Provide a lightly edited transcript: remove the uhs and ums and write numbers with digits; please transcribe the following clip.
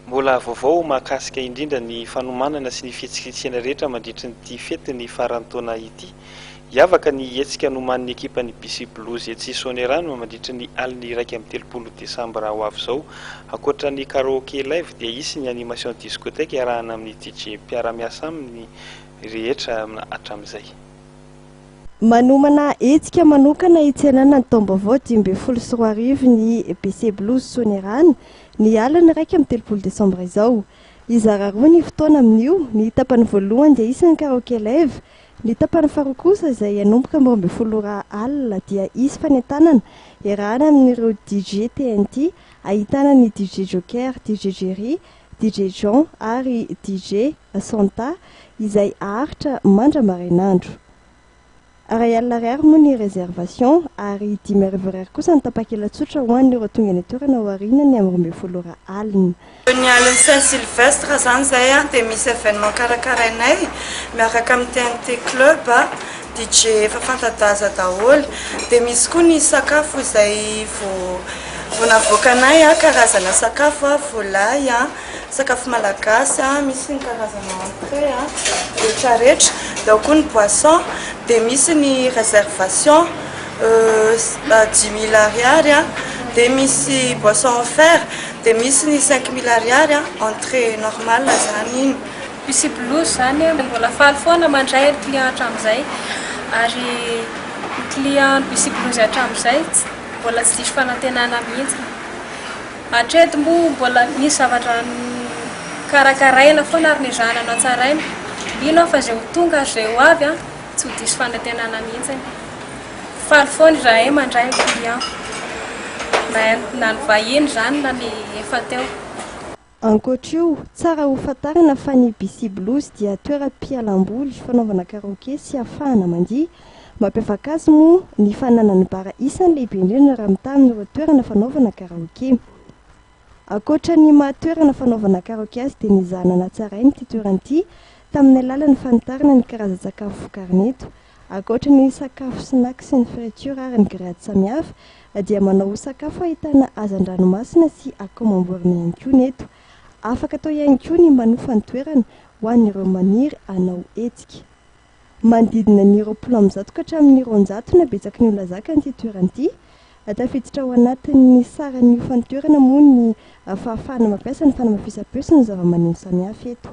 Mbola vaovao mahakasika indrindra ny fanomanana sy ny fihetsiketsehana rehetra mandritra nyity fety ny faran'ny taona ity. Hiavaka ny hetsika noman'ny ekipan'ny BC Blues etsy Soanerano mandritra ny aliny 1 Desambra ho avy izao. Ankoatra ny karaoke live dia isy ny animation discothèque arahana amin'ny DJ mpiara-miasa aminy rehetra hatramin'izay. Manomana hetsika manokana hitsenana ny taom-baovao 2024 ny BC Blues Soanerano ny aliny 1 Desambra izao. Izara roa ny fotoana amin'io, ny tapany voalohany dia isan'ny karaoke live, ny tapany faharoa kosa izay anomboka 12 alina dia isy fanentanana iarahana amin'ireo DJ TNT, ahitana ny DJ Joker, DJ Jerry, DJ John ary DJ Santa izay aharitra mandra-marinandro. Aray alina ariary moa ny réservation ary 10 ariary kosa ny tapakela tsotra ho an'ireo tonga ny toerana ho arinany amin'ny 12 alina. Ny aliny Saint-Sylvestre zany zay dia misy événement karakarainay miaraka amin'ny TNT Club DJ efa fantadaza daholo, dia misy koa ny sakafo izay vao navoakanay karazana sakafo voalay sakafo malagasy misy ny karazana entrée rehetrarehetra, dia koa ny boisson, dia misy ny réservation 10 000 ariary dia misy boisson offert, dia misy ny 5 000 ariary entrée normale zany. BC Blues zany mbola faly foana mandray ny client hatramin'izay, ary ny client BC Blues hatramin'izay mbola tsy diso fanantenana mihitsy. Hatreto moa mbola misy zavatra karakaraina foana ary nizahananao tsaraina, mino fa zay ho tonga zay ho avy tsy ho diso fanantenana mihitsy. Faly foana izahay mandray client na ny vahiny zany na ny efa teo. Ankoatra io, tsara ho fantarina fa ny BC Blues dia toeram-pialamboly fanaovana karaoke sy ahafahana mandihy. Mampiavaka azy moa ny fananany bara isan'ny lehibe indrindra raha mitaha amin'ireo toerana fanaovana karaoke. Ankoatra ny mahatoerana fanaovana karaoke azy dia nizahanana tsara iny ity toerana ity tamin'ny alalan'ny fanitarana ny karazan-tsakafo vokariny eto. Ankoatra ny sakafo snack sy ny friture ary ny grillade samihafa dia manao sakafo ahitana hazan-dranomasina sy akomamborina ihany koa neto. Afaka atao ihany koa ny manofa ny toerana ho an'ireo maniry hanao hetsika. Manodidina ny roapolo amby zato ka hatramin'ny 100 na betsaka ny olona zakany ity toerana ity. Tafiditra ao anatin'ny saran'ny iofan'ny toerana moa ny fahafahana mampiasa ny fanamafisam-peo sy ny zava-maneno samihafa eto.